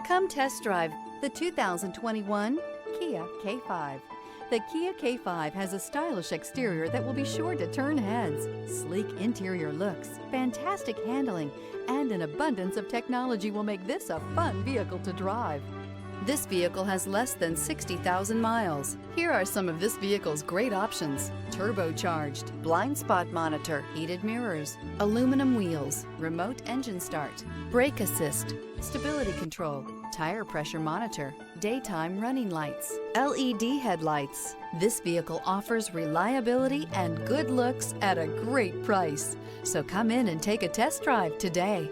Come test drive the 2021 Kia K5. The Kia K5 has a stylish exterior that will be sure to turn heads, sleek interior looks, fantastic handling, and an abundance of technology will make this a fun vehicle to drive. This vehicle has less than 60,000 miles. Here are some of this vehicle's great options: turbocharged, blind spot monitor, heated mirrors, aluminum wheels, remote engine start, brake assist, stability control, tire pressure monitor, daytime running lights, LED headlights. This vehicle offers reliability and good looks at a great price. So come in and take a test drive today.